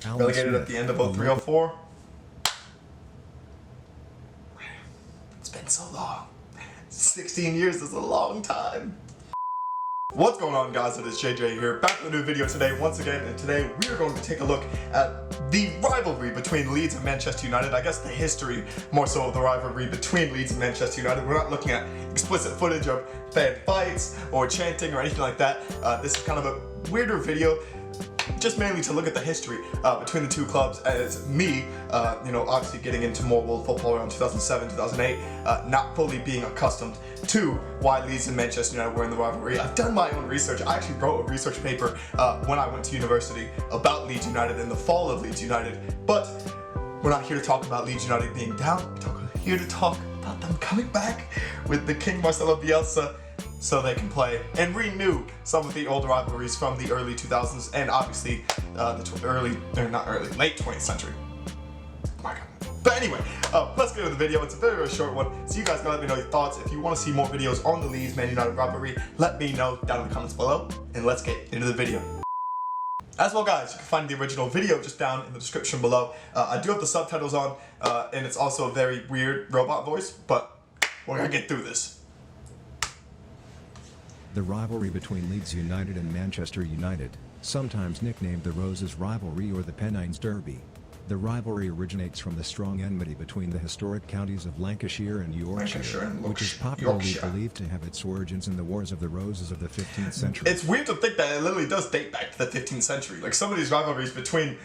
Relegated at the end of 0304. It's been so long. 16 years is a long time. What's going on, guys? It is JJ here, back with a new video today once again, and today we are going to take a look at the rivalry between Leeds and Manchester United. I guess the history more so of the rivalry between Leeds and Manchester United. We're not looking at explicit footage of fan fights or chanting or anything like that. This is kind of a weirder video, just mainly to look at the history between the two clubs, as me, obviously getting into more world football around 2007, 2008, not fully being accustomed to why Leeds and Manchester United were in the rivalry. I've done my own research. I actually wrote a research paper when I went to university about Leeds United and the fall of Leeds United, but we're not here to talk about Leeds United being down. We're here to talk about them coming back with the King Marcelo Bielsa, so they can play and renew some of the old rivalries from the early 2000s and obviously late 20th century. My God. But anyway, let's get into the video. It's a very, very short one, so you guys can let me know your thoughts. If you want to see more videos on the Leeds Man United rivalry, let me know down in the comments below, and let's get into the video. As well, guys, you can find the original video just down in the description below. I do have the subtitles on, and it's also a very weird robot voice, but we're gonna get through this. The rivalry between Leeds United and Manchester United, sometimes nicknamed the Roses Rivalry or the Pennines Derby. The rivalry originates from the strong enmity between the historic counties of Lancashire and Yorkshire, which is popularly believed to have its origins in the Wars of the Roses of the 15th century. It's weird to think that it literally does date back to the 15th century. Like, some of these rivalries between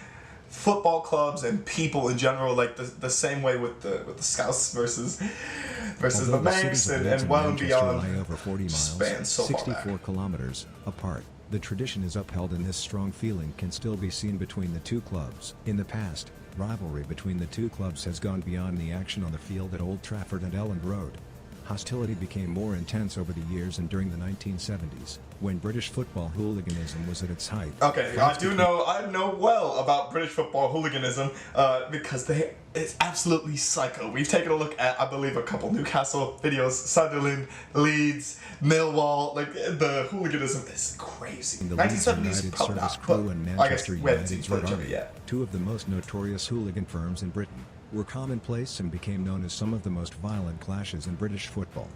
football clubs and people in general, like the same way with the Scouts versus the Manx and well and beyond, lie over 40 miles, spans so 64 kilometers apart. The tradition is upheld, and this strong feeling can still be seen between the two clubs. In the past, rivalry between the two clubs has gone beyond the action on the field at Old Trafford and Elland Road. Hostility became more intense over the years and during the 1970s, when British football hooliganism was at its height. Okay, I know well about British football hooliganism because it's absolutely psycho. We've taken a look at, I believe, a couple Newcastle videos, Sunderland, Leeds, Millwall. Like, the hooliganism is crazy. The Leeds United service crew and Manchester United's Red Army, two of the most notorious hooligan firms in Britain, were commonplace and became known as some of the most violent clashes in British football.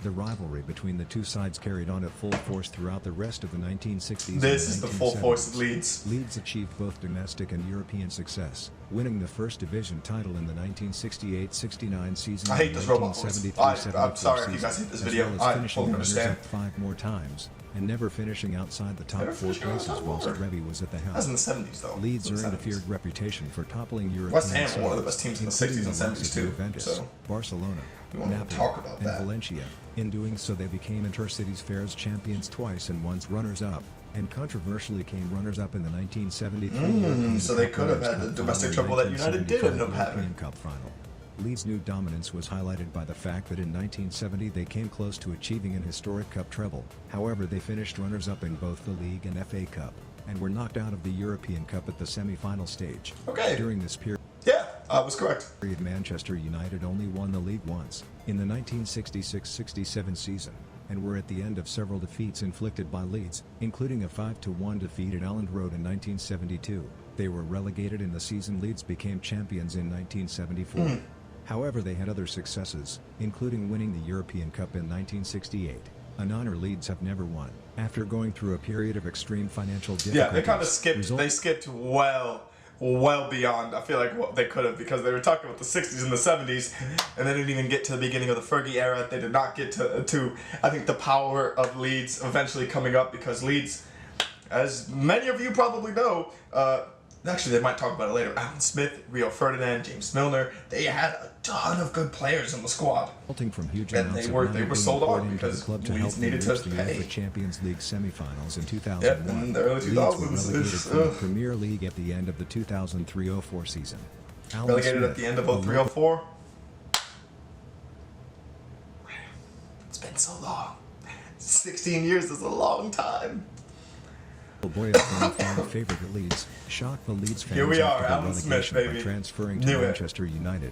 The rivalry between the two sides carried on at full force throughout the rest of the 1960s. This is the full force of Leeds. Leeds achieved both domestic and European success, winning the First Division title in the 1968-69 season. I hate this robot voice. I'm sorry if you guys hate this video. I fully understand. 5 more times, and never finishing outside the top 4 places whilst Revy was at the helm. That was in the 70s, though. Leeds earned a feared reputation for toppling European West Ham were one of the best teams in the 60s and 70s, too. Juventus, Barcelona, Napoli, and Valencia. In doing so, they became Intercities Fairs champions twice and once runners-up, and controversially came runners-up in the 1973 so they could have had the domestic trouble that United did end up having. European Cup final. Leeds' new dominance was highlighted by the fact that in 1970 they came close to achieving an historic cup treble. However, they finished runners-up in both the League and FA Cup, and were knocked out of the European Cup at the semi-final stage. Okay. During this period, I was correct. Manchester United only won the league once, in the 1966-67 season, and were at the end of several defeats inflicted by Leeds, including a 5-1 defeat at Elland Road in 1972. They were relegated in the season Leeds became champions in 1974. However, they had other successes, including winning the European Cup in 1968, an honor Leeds have never won. After going through a period of extreme financial difficulties, they kind of skipped well beyond, I feel like, what they could have, because they were talking about the 60s and the 70s, and they didn't even get to the beginning of the Fergie era. They did not get to I think, the power of Leeds eventually coming up, because Leeds, as many of you probably know, actually they might talk about it later, Alan Smith, Rio Ferdinand, James Milner, they had a ton of good players in the squad. From huge and they were sold on because Leeds needed to pay. The Champions League semi-finals in 2001. In the early 2000s. Leeds were relegated from the Premier League at the end of the 2003-04 season. Relegated at the end of 03-04? It's been so long. 16 years is a long time. Boy, a fan favorite at Leeds, shocked the Leeds fans. Here we are, after Alan Smith, baby. By transferring to Manchester United.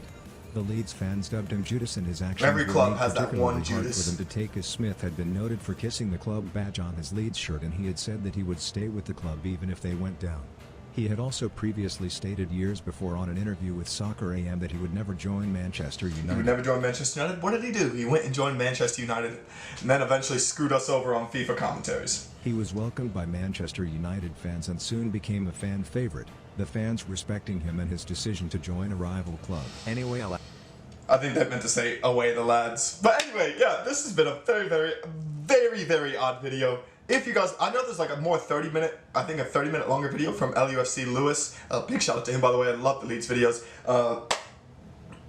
The Leeds fans dubbed him Judas, and his actions every club has that one hard Judas for them to take, as Smith had been noted for kissing the club badge on his Leeds shirt, and he had said that he would stay with the club even if they went down. He had also previously stated years before on an interview with Soccer AM that he would never join Manchester United. He would never join Manchester United? What did he do? He went and joined Manchester United and then eventually screwed us over on FIFA commentaries. He was welcomed by Manchester United fans and soon became a fan favorite, the fans respecting him and his decision to join a rival club. Anyway, I think that meant to say away the lads. But anyway, yeah, this has been a very odd video. If you guys, I know there's like a more 30-minute, I think a 30-minute longer video from LUFC Lewis. Big shout out to him, by the way. I love the Leeds videos.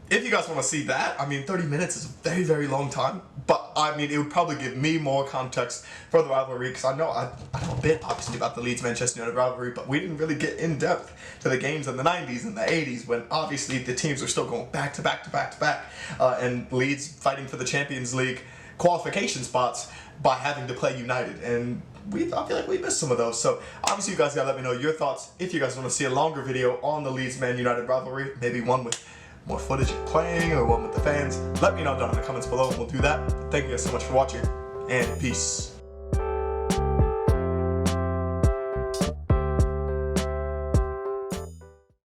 If you guys want to see that, I mean, 30 minutes is a very long time. But, I mean, it would probably give me more context for the rivalry, because I know I know a bit, obviously, about the Leeds-Manchester United rivalry, but we didn't really get in-depth to the games in the 90s and the 80s, when, obviously, the teams were still going back to back, and Leeds fighting for the Champions League qualification spots by having to play United, and I feel like we missed some of those. So obviously you guys gotta let me know your thoughts. If you guys want to see a longer video on the Leeds Man United rivalry, maybe one with more footage of playing or one with the fans, let me know down in the comments below and we'll do that. Thank you guys so much for watching, and peace.